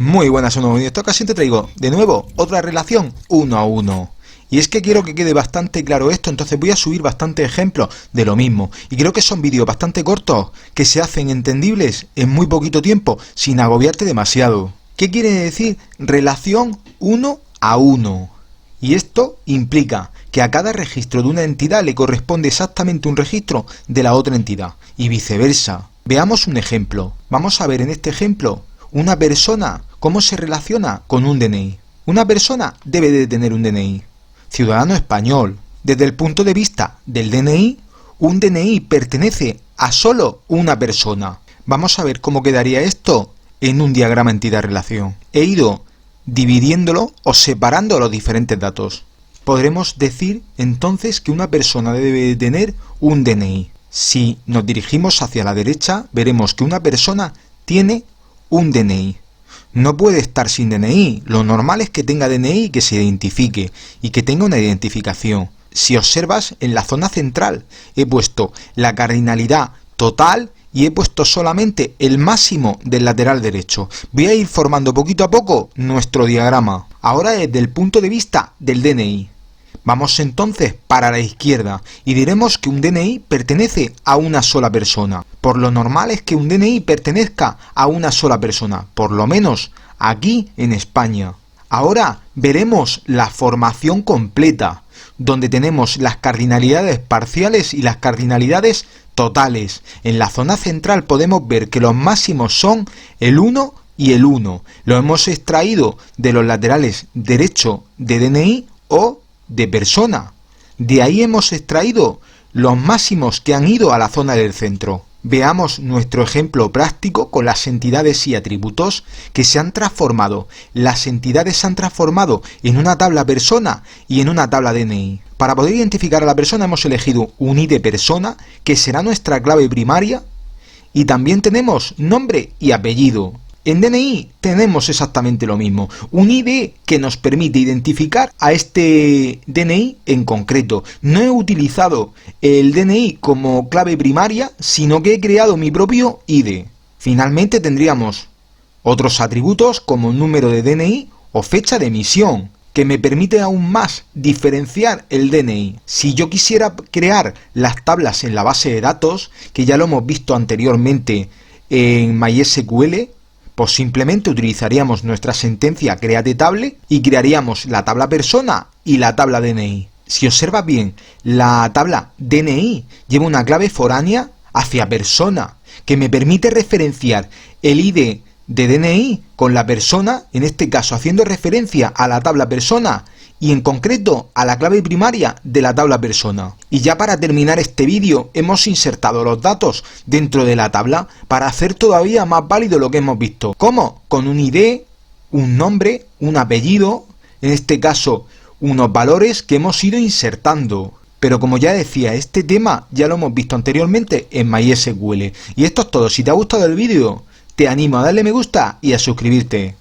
Muy buenas, en esta ocasión te traigo de nuevo otra relación 1 a 1. Y es que quiero que quede bastante claro esto, entonces voy a subir bastantes ejemplos de lo mismo. Y creo que son vídeos bastante cortos, que se hacen entendibles en muy poquito tiempo, sin agobiarte demasiado. ¿Qué quiere decir relación 1 a 1? Y esto implica que a cada registro de una entidad le corresponde exactamente un registro de la otra entidad, y viceversa. Veamos un ejemplo. Vamos a ver en este ejemplo una persona cómo se relaciona con un DNI. Una persona debe de tener un DNI. Ciudadano español. Desde el punto de vista del DNI, un DNI pertenece a solo una persona. Vamos a ver cómo quedaría esto en un diagrama entidad-relación. He ido dividiéndolo o separando los diferentes datos. Podremos decir entonces que una persona debe de tener un DNI. Si nos dirigimos hacia la derecha, veremos que una persona tiene un DNI. No puede estar sin DNI. Lo normal es que tenga DNI y que se identifique y que tenga una identificación. Si observas, en la zona central he puesto la cardinalidad total y he puesto solamente el máximo del lateral derecho. Voy a ir formando poquito a poco nuestro diagrama. Ahora desde el punto de vista del DNI. Vamos entonces para la izquierda y diremos que un DNI pertenece a una sola persona. Por lo normal es que un DNI pertenezca a una sola persona, por lo menos aquí en España. Ahora veremos la formación completa, donde tenemos las cardinalidades parciales y las cardinalidades totales. En la zona central podemos ver que los máximos son el 1 y el 1. Lo hemos extraído de los laterales derecho de DNI o de persona. De ahí hemos extraído los máximos que han ido a la zona del centro. Veamos nuestro ejemplo práctico con las entidades y atributos que se han transformado. Las entidades se han transformado en una tabla persona y en una tabla DNI. Para poder identificar a la persona hemos elegido un ID persona, que será nuestra clave primaria, y también tenemos nombre y apellido. En DNI tenemos exactamente lo mismo, un ID que nos permite identificar a este DNI en concreto. No he utilizado el DNI como clave primaria, sino que he creado mi propio ID. Finalmente tendríamos otros atributos como número de DNI o fecha de emisión, que me permite aún más diferenciar el DNI. Si yo quisiera crear las tablas en la base de datos, que ya lo hemos visto anteriormente en MySQL, pues simplemente utilizaríamos nuestra sentencia create table y crearíamos la tabla persona y la tabla DNI. Si observas bien, la tabla DNI lleva una clave foránea hacia persona, que me permite referenciar el ID de DNI con la persona, en este caso haciendo referencia a la tabla persona y en concreto a la clave primaria de la tabla persona. Y ya para terminar este vídeo hemos insertado los datos dentro de la tabla para hacer todavía más válido lo que hemos visto. ¿Cómo? Con un ID, un nombre, un apellido, en este caso unos valores que hemos ido insertando. Pero como ya decía, este tema ya lo hemos visto anteriormente en MySQL. Y esto es todo. Si te ha gustado el vídeo, te animo a darle me gusta y a suscribirte.